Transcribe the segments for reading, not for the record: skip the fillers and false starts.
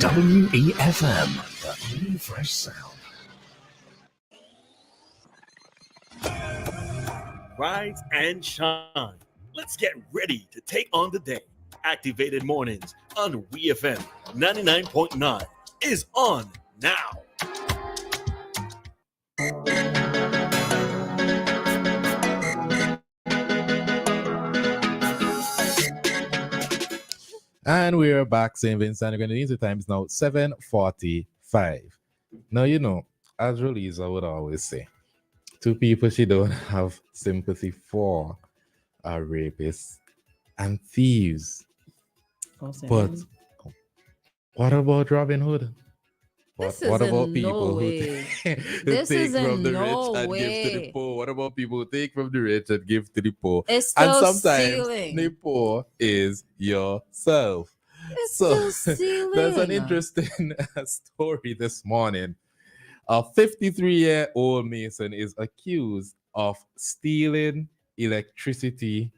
WEFM, the new fresh sound. Rise and shine. Let's get ready to take on the day. Activated Mornings on WEFM 99.9 is on now. And we're back, St. Vincent. The time is now 7:45. Now, as Relisa would always say, two people she don't have sympathy for are rapists and thieves. But what about Robin Hood? What about people who take from the rich and give to the poor? What about people who take from the rich and give to the poor? It's still and sometimes stealing. the poor is yourself. It's still stealing. There's an interesting story this morning. A 53-year-old Mason is accused of stealing electricity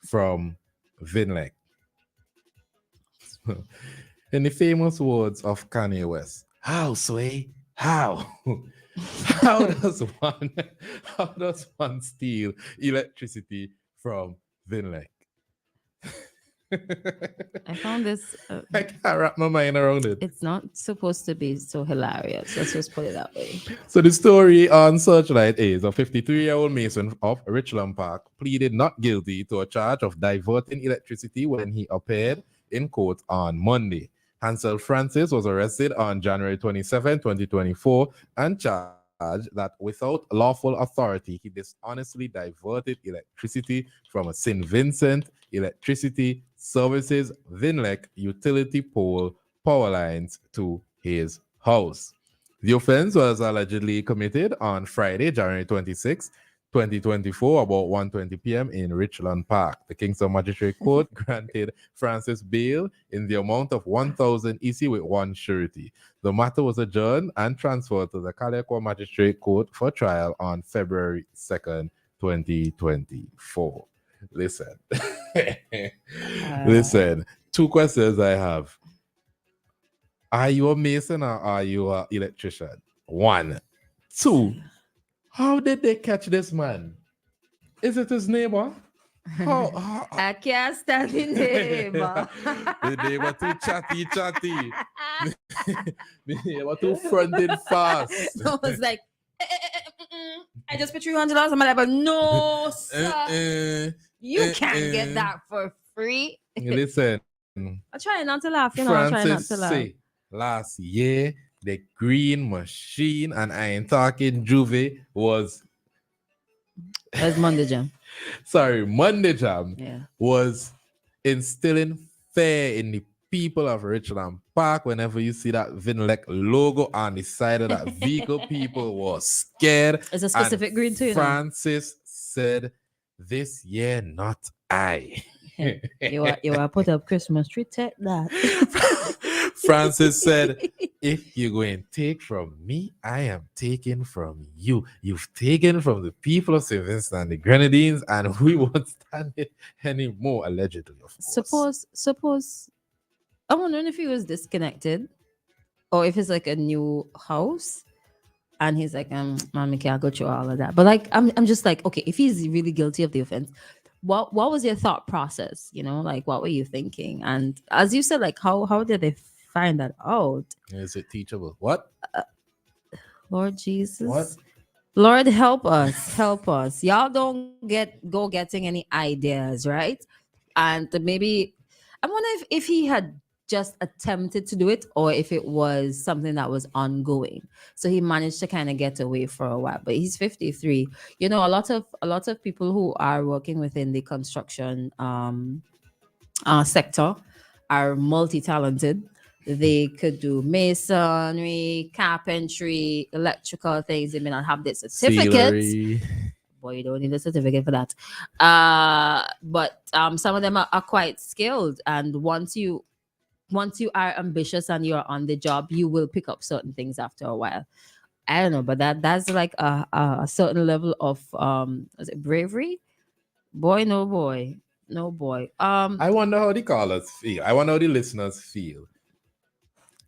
from Vinlec. In the famous words of Kanye West, how, Sway? How? how does one steal electricity from Vinlec? I found this. I can't wrap my mind around it. It's not supposed to be so hilarious. Let's just put it that way. So the story on Searchlight is a 53-year-old Mason of Richland Park pleaded not guilty to a charge of diverting electricity when he appeared in court on Monday. Hansel Francis was arrested on January 27, 2024, and charged that without lawful authority, he dishonestly diverted electricity from a St. Vincent Electricity Services Vinlec utility pole power lines to his house. The offense was allegedly committed on Friday, January 26, 2024, about 1:20 p.m. in Richland Park. The Kingston Magistrate Court granted Francis bail in the amount of 1,000 EC with one surety. The matter was adjourned and transferred to the Calico Magistrate Court for trial on February 2nd, 2024. Listen. Listen. Two questions I have. Are you a mason or are you an electrician? One. Two. How did they catch this man? Is it his neighbor? How? I can't stand the neighbor. The neighbor too chatty. The neighbor too fronted fast. So it's like, I just put $300. I'm like, but no, sir. You can't get that for free. Listen. I try not to laugh, I try not Francis to laugh. say last year, the green machine, and I ain't talking Juve, was... That's Monday Jam. Sorry, Monday Jam was instilling fear in the people of Richland Park. Whenever you see that Vinlec logo on the side of that vehicle, people were scared. It's a specific green too, Francis said, this year, not I. You are put up Christmas tree, take that. Francis said, if you're going to take from me, I am taking from you. You've taken from the people of St. Vincent and the Grenadines, and we won't stand it anymore, allegedly, of course. Suppose, I'm wondering if he was disconnected or if it's like a new house and he's like, mommy, can't go through all of that. But like, I'm just like, okay, if he's really guilty of the offense, what was your thought process? Like, what were you thinking? And as you said, like, how did they find that out? Is it teachable? What? Lord Jesus. What? Lord, help us. Y'all don't go getting any ideas, right? And maybe I wonder if he had just attempted to do it or if it was something that was ongoing. So he managed to kind of get away for a while. But he's 53. A lot of people who are working within the construction sector are multi-talented. They could do masonry, carpentry, electrical things. They may not have the certificates. Boy, you don't need a certificate for that. But some of them are quite skilled. And once you are ambitious and you're on the job, you will pick up certain things after a while. I don't know, but that's like a certain level of is it bravery? Boy, no boy. I wonder how the callers feel. I wonder how the listeners feel.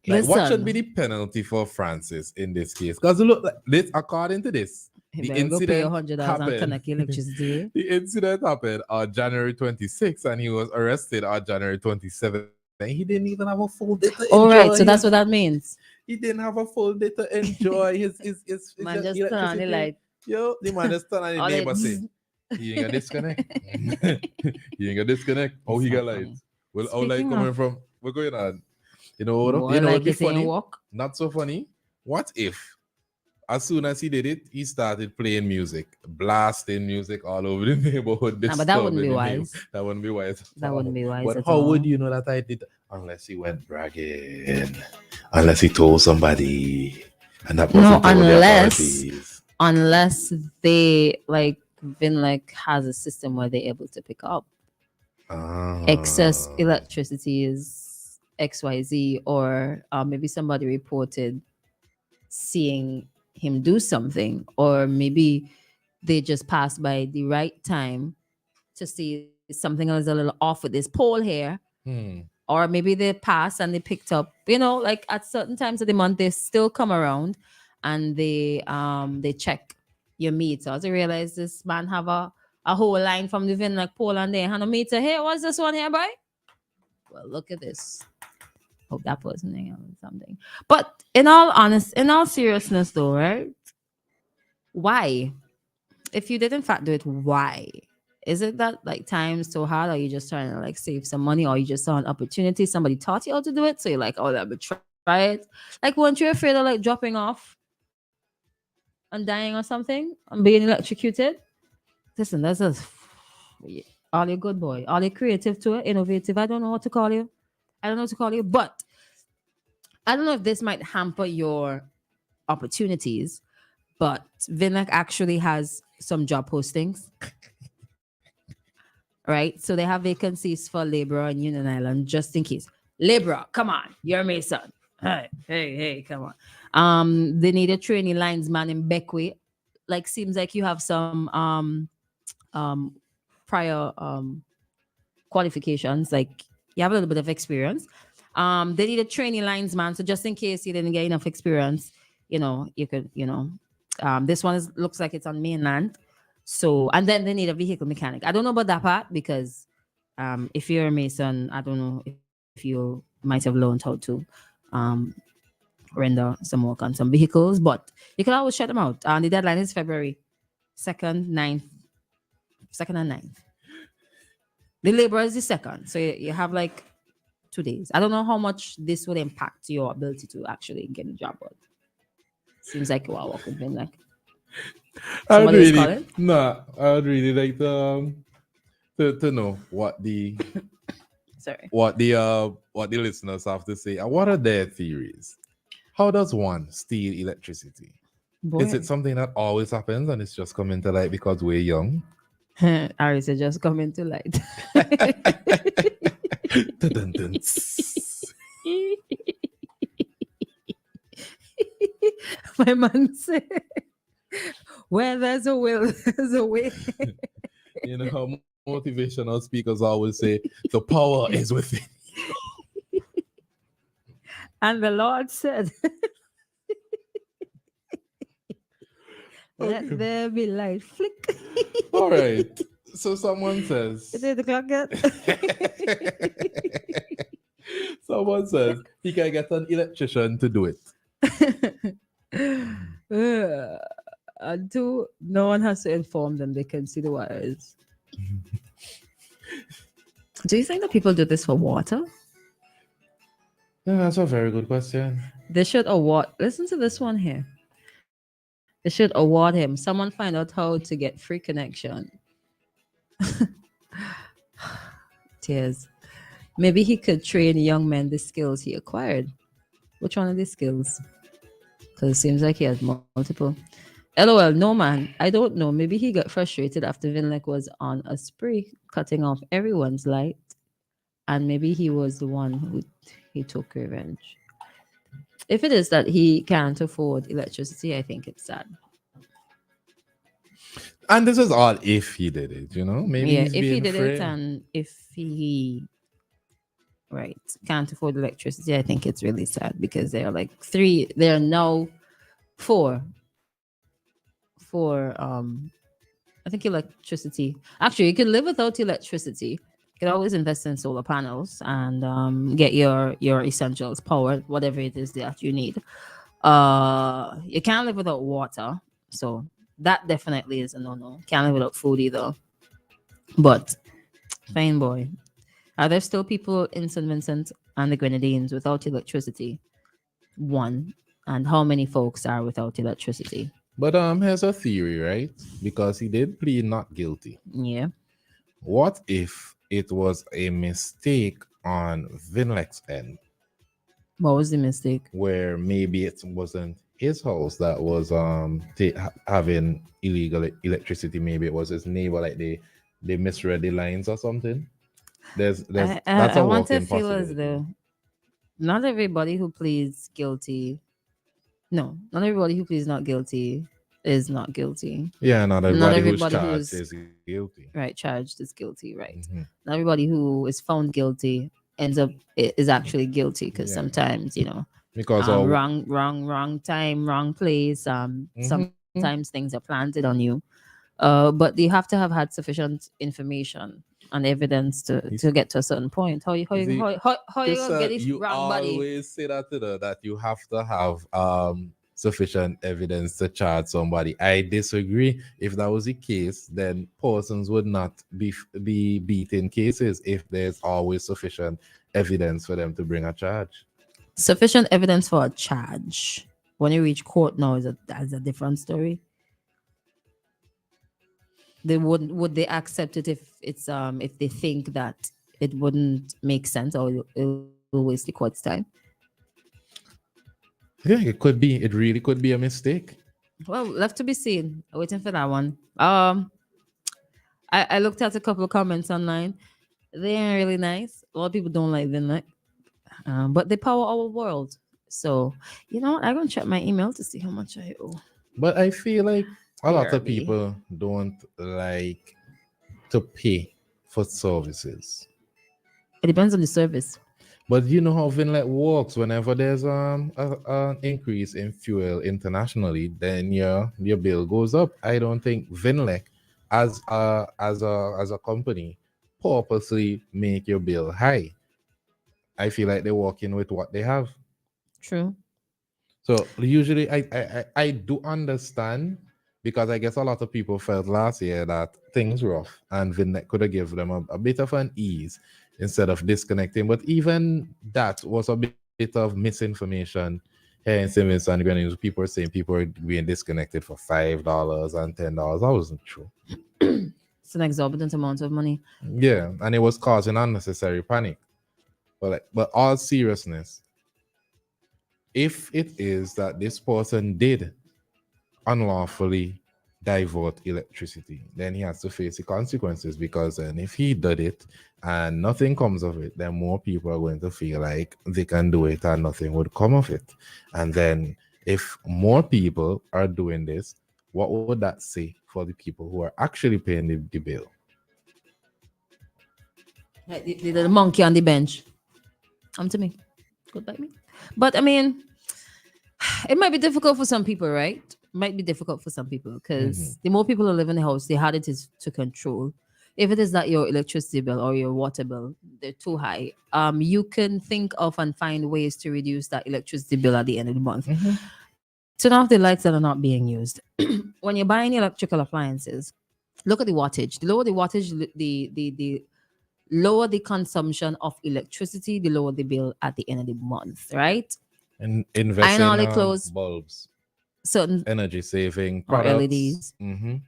Like, what should Listen. be the penalty for Francis in this case? Because look, like this, according to this, He the better go pay incident $100 and happened. connect electricity. The incident happened on January 26th, and he was arrested on January 27th. He didn't even have a full day to All enjoy. right, so that's what that means. He didn't have a full day to enjoy his Man, just turn on the light. Yo, the man just turn on the All neighbor it- say, he ain't gonna disconnect. He ain't gonna disconnect. Oh, he It's got not light. funny. Well, our light Speaking coming of- from? What's going on? You know what? Boy, You know like what'd be you saying funny? walk. Not so funny. What if, as soon as he did it, he started playing music, blasting music all over the neighborhood? Nah, but that wouldn't be disturbing the wise. That wouldn't be wise. That wouldn't be wise But at how all. would you know that I did? Unless he went bragging, unless he told somebody, and that No, wasn't told the unless- authorities. Unless they like Vinlec has a system where they're able to pick up excess Ah. electricity is XYZ, or maybe somebody reported seeing him do something, or maybe they just passed by the right time to see something was a little off with this pole here, or maybe they passed and they picked up, like at certain times of the month they still come around and they check your meter to realize this man have a whole line from the Vinlec pole and they have a meter here. What's this one here, boy? Well, look at this. Hope that person or something. But in all seriousness though, right? Why? If you did in fact do it, why? Is it that like time's so hard, or you just trying to like save some money, or you just saw an opportunity, somebody taught you how to do it, so you're like, oh, let me try it? Like, weren't you afraid of like dropping off and dying or something and being electrocuted? Listen, that's just all you good boy, all you creative to it, innovative. I don't know what to call you. But I don't know if this might hamper your opportunities. But Vinlec actually has some job postings. Right? So they have vacancies for laborer in Union Island, just in case. Laborer, come on, you're a mason. Hey, come on. They need a trainee linesman in Beckway. Like, seems like you have some prior qualifications, like you have a little bit of experience. They need a trainee linesman, so just in case you didn't get enough experience, you could, this one looks like it's on mainland. So, and then they need a vehicle mechanic. I don't know about that part because if you're a mason, I don't know if you might have learned how to render some work on some vehicles, but you can always check them out. The deadline is February 2nd, 9th, 2nd and 9th. The labor is the 2nd. So you have like 2 days. I don't know how much this would impact your ability to actually get a job. But seems like you are working with like I would somebody is really, calling. I would really like to know what the Sorry. what the listeners have to say and what are their theories. How does one steal electricity? Is it something that always happens and it's just coming to light because we're young? Ari said just come into light. Dun-dun-dun. My man said, where there's a will, there's a way. You know how motivational speakers always say, the power is within. And the Lord said, let there be light. Flick. All right. So someone says, Is it the clock yet? someone says he can get an electrician to do it. And two, no one has to inform them. They can see the wires. Do you think that people do this for water? Yeah, that's a very good question. They should award. Listen to this one here. They should award him. Someone find out how to get free connection. Tears. Maybe he could train young men the skills he acquired. Which one of these skills? Because it seems like he has multiple. LOL, no man. I don't know. Maybe he got frustrated after Vinlec was on a spree, cutting off everyone's light. And maybe he was the one who he took revenge. If it is that he can't afford electricity, I think it's sad. And this is all if he did it, you know? Maybe Yeah, he's if he being did afraid. it and if he right, can't afford electricity, I think it's really sad because there are like there are now four for I think electricity. Actually, you can live without electricity. You can always invest in solar panels and get your essentials powered, whatever it is that you need. You can't live without water, so that definitely is a no-no. Can't live without food either. But fine boy, are there still people in St. Vincent and the Grenadines without electricity? One, and how many folks are without electricity? But here's a theory, right? Because he did plead not guilty. Yeah. What if it was a mistake on Vinlec's end, What was the mistake? where maybe it wasn't his house that was having illegal electricity? Maybe it was his neighbor, like they misread the lines or something. There's that's I a want to walking feel as possibility. though not everybody who pleads guilty, no, not everybody who pleads not guilty is not guilty. Yeah, not Not everybody who's everybody charged who's is guilty. right charged is guilty, right? Mhm. Not everybody who is found guilty ends up is actually guilty because Yeah. sometimes Because wrong time, wrong place. Mhm. Sometimes things are planted on you. But you have to have had sufficient information and evidence to get to a certain point. How you how You you see, how you gonna Christal, get it you wrong, buddy? always say that to the that you have to have sufficient evidence to charge somebody. I disagree. If that was the case, then persons would not be beating cases if there's always sufficient evidence for them to bring a charge. Sufficient evidence for a charge. When you reach court now, that's a different story. They would they accept it if they think that it wouldn't make sense or it'll waste the court's time. Yeah, it could be. It really could be a mistake. Well, left to be seen. Waiting for that one. I looked at a couple of comments online. They ain't really nice. A lot of people don't like Vinlec, but they power our world. So you know what? I'm gonna check my email to see how much I owe. But I feel like a lot of BRB. people don't like to pay for services. It depends on the service. But you know how Vinlet works. Whenever there's an increase in fuel internationally, then your bill goes up. I don't think Vinlec, as a company, purposely make your bill high. I feel like they're working with what they have. True. So usually I do understand, because I guess a lot of people felt last year that things rough and Vinnet could have given them a bit of an ease instead of disconnecting. But even that was a bit of misinformation here in St. Vincent and Grenadines. People were saying people were being disconnected for $5 and $10. That wasn't true. It's an exorbitant amount of money. Yeah, and it was causing unnecessary panic. But all seriousness, if it is that this person did unlawfully divert electricity, then he has to face the consequences, because then if he did it and nothing comes of it, then more people are going to feel like they can do it and nothing would come of it. And then if more people are doing this, what would that say for the people who are actually paying the bill? Like the monkey on the bench. Come to me. Good by me. But I mean, it might be difficult for some people, right? Might be difficult for some people because the more people who live in the house, the harder it is to control. If it is that your electricity bill or your water bill, they're too high, you can think of and find ways to reduce that electricity bill at the end of the month. Turn off the lights that are not being used. When you're buying electrical appliances, look at the wattage. The lower the wattage, the lower the consumption of electricity, the lower the bill at the end of the month, right? And invest Iron in clothes, bulbs, certain energy saving or products. LEDs,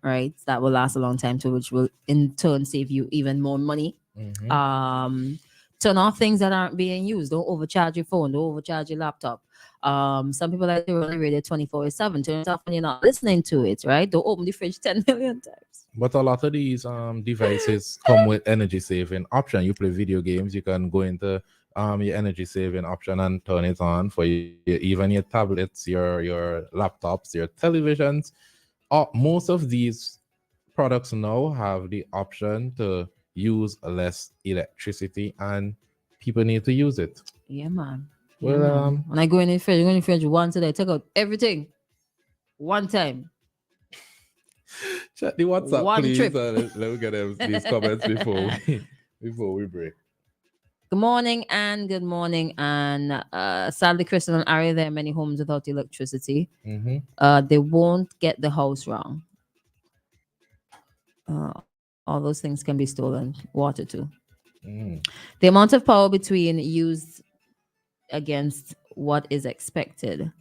right? That will last a long time too, which will in turn save you even more money. Turn off things that aren't being used. Don't overcharge your phone. Don't overcharge your laptop. Some people like to run the radio 24/7. Turn it off when you're not listening to it, right? Don't open the fridge 10 million times. But a lot of these devices come with energy saving option. You play video games, you can go into your energy saving option and turn it on for even your tablets, your laptops, your televisions. Most of these products now have the option to use less electricity, and people need to use it. Yeah, man. Yeah, Well, man. When I go in the fridge once a day, take out everything. One time. Check the WhatsApp, One please. trip. Let me get these comments before we break. Good morning and good morning. And sadly, Christal and Ari, there are many homes without electricity. They won't get the house wrong. All those things can be stolen. Water too. The amount of power between used against what is expected.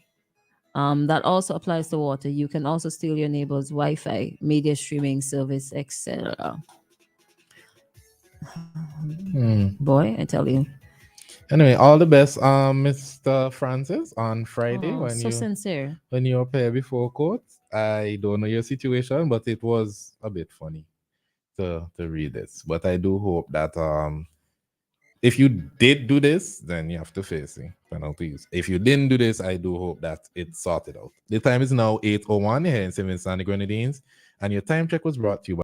That also applies to water. You can also steal your neighbor's Wi-Fi, media streaming service, etc. Boy, I tell you. Anyway, all the best, Mr. Francis, on Friday Oh, so sincere. when you appear before court. I don't know your situation, but it was a bit funny to read this. But I do hope that if you did do this, then you have to face the penalties. If you didn't do this, I do hope that it's sorted out. The time is now 8:01 here in Simmons and the Grenadines, and your time check was brought to you by